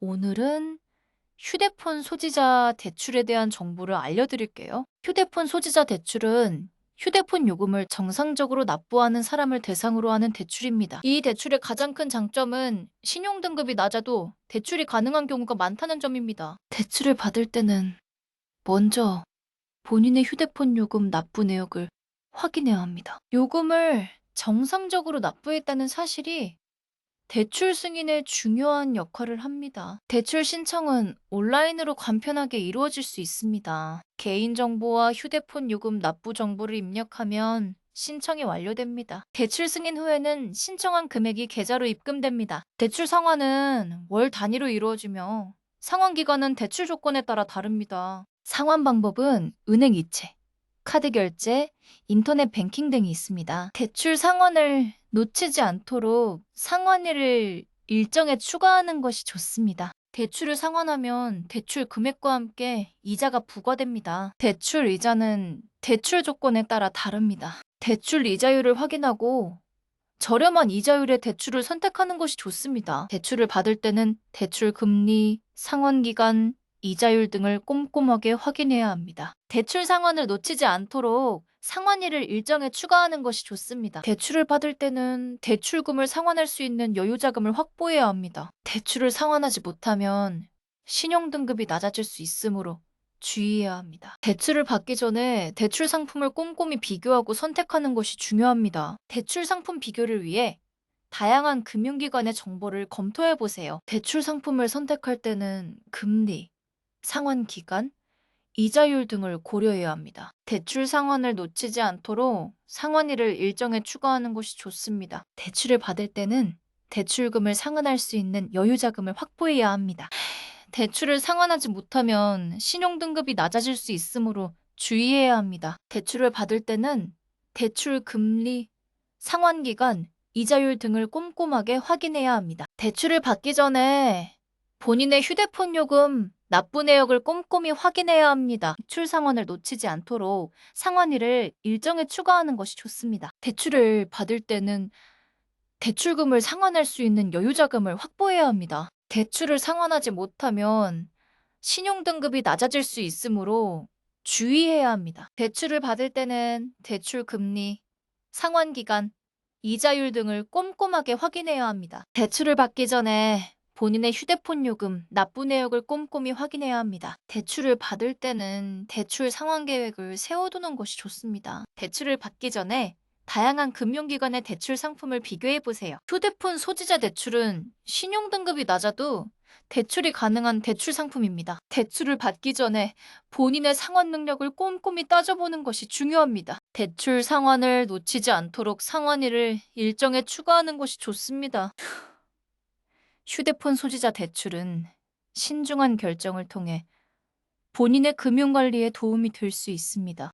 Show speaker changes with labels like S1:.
S1: 오늘은 휴대폰 소지자 대출에 대한 정보를 알려드릴게요. 휴대폰 소지자 대출은 휴대폰 요금을 정상적으로 납부하는 사람을 대상으로 하는 대출입니다. 이 대출의 가장 큰 장점은 신용등급이 낮아도 대출이 가능한 경우가 많다는 점입니다. 대출을 받을 때는 먼저 본인의 휴대폰 요금 납부 내역을 확인해야 합니다. 요금을 정상적으로 납부했다는 사실이 대출 승인에 중요한 역할을 합니다. 대출 신청은 온라인으로 간편하게 이루어질 수 있습니다. 개인정보와 휴대폰 요금 납부 정보를 입력하면 신청이 완료됩니다. 대출 승인 후에는 신청한 금액이 계좌로 입금됩니다. 대출 상환은 월 단위로 이루어지며 상환 기간은 대출 조건에 따라 다릅니다. 상환 방법은 은행 이체, 카드 결제, 인터넷 뱅킹 등이 있습니다. 대출 상환을 놓치지 않도록 상환일을 일정에 추가하는 것이 좋습니다. 대출을 상환하면 대출 금액과 함께 이자가 부과됩니다. 대출 이자는 대출 조건에 따라 다릅니다. 대출 이자율을 확인하고 저렴한 이자율의 대출을 선택하는 것이 좋습니다. 대출을 받을 때는 대출 금리, 상환 기간, 이자율 등을 꼼꼼하게 확인해야 합니다. 대출 상환을 놓치지 않도록 상환일을 일정에 추가하는 것이 좋습니다. 대출을 받을 때는 대출금을 상환할 수 있는 여유자금을 확보해야 합니다. 대출을 상환하지 못하면 신용등급이 낮아질 수 있으므로 주의해야 합니다. 대출을 받기 전에 대출 상품을 꼼꼼히 비교하고 선택하는 것이 중요합니다. 대출 상품 비교를 위해 다양한 금융기관의 정보를 검토해 보세요. 대출 상품을 선택할 때는 금리, 상환 기간, 이자율 등을 고려해야 합니다. 대출 상환을 놓치지 않도록 상환일을 일정에 추가하는 것이 좋습니다. 대출을 받을 때는 대출금을 상환할 수 있는 여유자금을 확보해야 합니다. 대출을 상환하지 못하면 신용등급이 낮아질 수 있으므로 주의해야 합니다. 대출을 받을 때는 대출 금리, 상환기간, 이자율 등을 꼼꼼하게 확인해야 합니다. 대출을 받기 전에 본인의 휴대폰 요금, 납부 내역을 꼼꼼히 확인해야 합니다. 대출 상환을 놓치지 않도록 상환일을 일정에 추가하는 것이 좋습니다. 대출을 받을 때는 대출금을 상환할 수 있는 여유자금을 확보해야 합니다. 대출을 상환하지 못하면 신용등급이 낮아질 수 있으므로 주의해야 합니다. 대출을 받을 때는 대출 금리, 상환 기간, 이자율 등을 꼼꼼하게 확인해야 합니다. 대출을 받기 전에 본인의 휴대폰 요금, 납부 내역을 꼼꼼히 확인해야 합니다. 대출을 받을 때는 대출 상환 계획을 세워두는 것이 좋습니다. 대출을 받기 전에 다양한 금융기관의 대출 상품을 비교해 보세요. 휴대폰 소지자 대출은 신용등급이 낮아도 대출이 가능한 대출 상품입니다. 대출을 받기 전에 본인의 상환 능력을 꼼꼼히 따져보는 것이 중요합니다. 대출 상환을 놓치지 않도록 상환일을 일정에 추가하는 것이 좋습니다. 휴대폰 소지자 대출은 신중한 결정을 통해 본인의 금융관리에 도움이 될 수 있습니다.